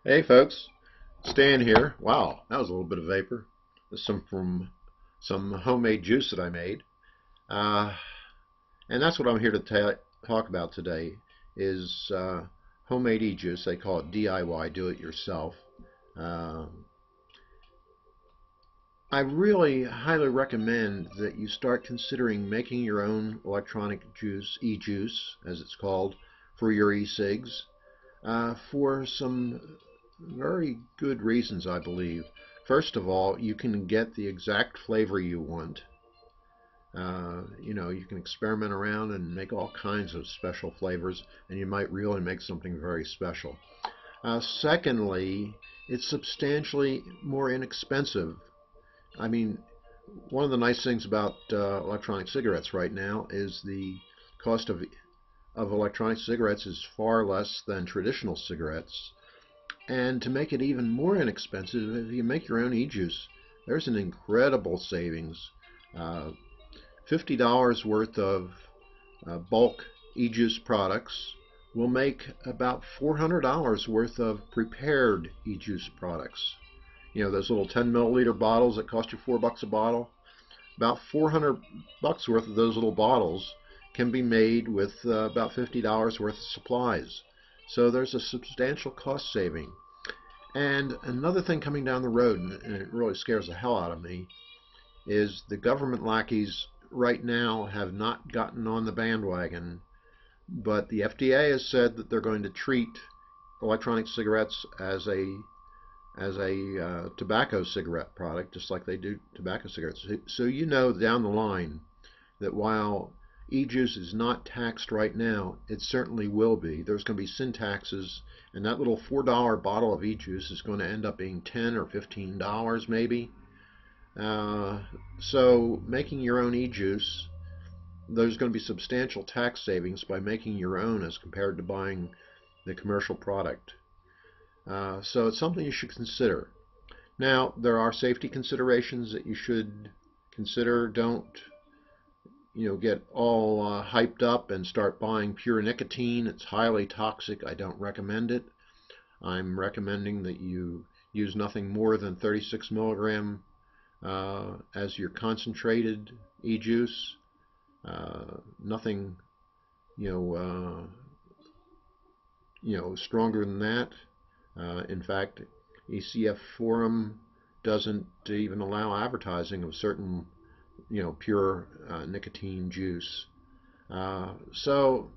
Hey folks, Stan here. Wow, that was a little bit of vapor. This is from some homemade juice that I made. Uh, and that's what I'm here to talk about today is homemade e-juice. They call it DIY, do it yourself. Uh, I really highly recommend that you start considering making your own electronic juice, e-juice as it's called, for your e-cigs. For some very good reasons, I believe. First of all, you can get the exact flavor you want. You can experiment around and make all kinds of special flavors, and you might really make something very special. Secondly, it's substantially more inexpensive. I mean, one of the nice things about electronic cigarettes right now is the cost of electronic cigarettes is far less than traditional cigarettes. And to make it even more inexpensive, if you make your own e-juice, there's an incredible savings. Uh, $50 worth of bulk e-juice products will make about $400 worth of prepared e-juice products. You know, those little 10 milliliter bottles that cost you $4 a bottle? About 400 bucks worth of those little bottles can be made with about $50 worth of supplies. So there's a substantial cost saving. And another thing coming down the road, and it really scares the hell out of me, is the government lackeys right now have not gotten on the bandwagon, but the FDA has said that they're going to treat electronic cigarettes as a tobacco cigarette product, just like they do tobacco cigarettes. So you know down the line that while e-juice is not taxed right now, it certainly will be. There's going to be sin taxes, and that little $4 bottle of e-juice is going to end up being $10 or $15 maybe. So making your own e-juice, there's going to be substantial tax savings by making your own as compared to buying the commercial product. So it's something you should consider. Now, there are safety considerations that you should consider. Don't get all hyped up and start buying pure nicotine. It's highly toxic. I don't recommend it. I'm recommending that you use nothing more than 36 milligram as your concentrated e-juice. Nothing, you know, stronger than that. In fact, ECF Forum doesn't even allow advertising of certain pure nicotine juice. So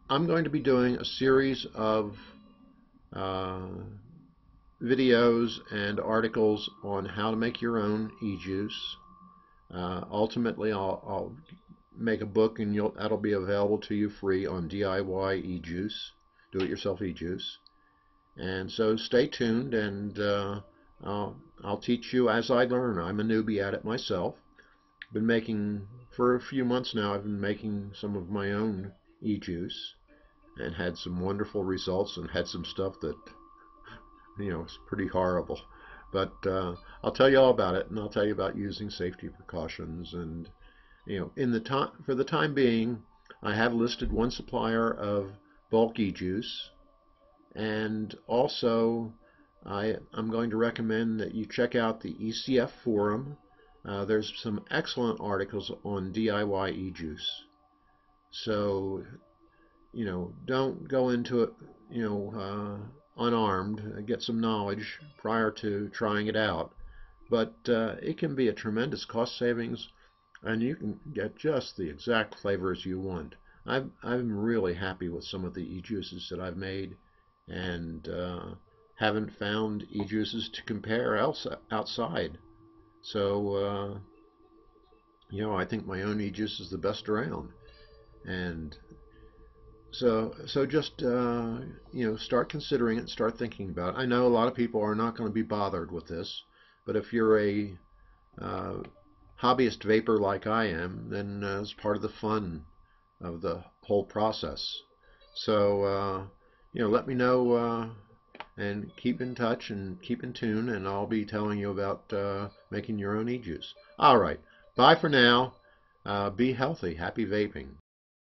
I'm going to be doing a series of uh, videos and articles on how to make your own e-juice. Ultimately, I'll make a book, and that'll be available to you free on DIY e-juice, do-it-yourself e-juice. And so stay tuned, and I'll teach you as I learn. I'm a newbie at it myself. Been making for a few months now. I've been making some of my own e-juice and had some wonderful results, and had some stuff that is pretty horrible. But I'll tell you all about it, and I'll tell you about using safety precautions. And in the time for the time being, I have listed one supplier of bulk e-juice, and also I'm going to recommend that you check out the ECF forum. There's some excellent articles on DIY e-juice. So, don't go into it, unarmed. Get some knowledge prior to trying it out. But it can be a tremendous cost savings, and you can get just the exact flavors you want. I'm really happy with some of the e-juices that I've made, and haven't found e-juices to compare outside. So, I think my own e-juice is the best around. And so just start considering it, start thinking about it. I know a lot of people are not going to be bothered with this, but if you're a uh, hobbyist vapor like I am, then it's part of the fun of the whole process. So let me know and keep in touch and keep in tune, and I'll be telling you about making your own e-juice. All right, bye for now. Be healthy. Happy vaping.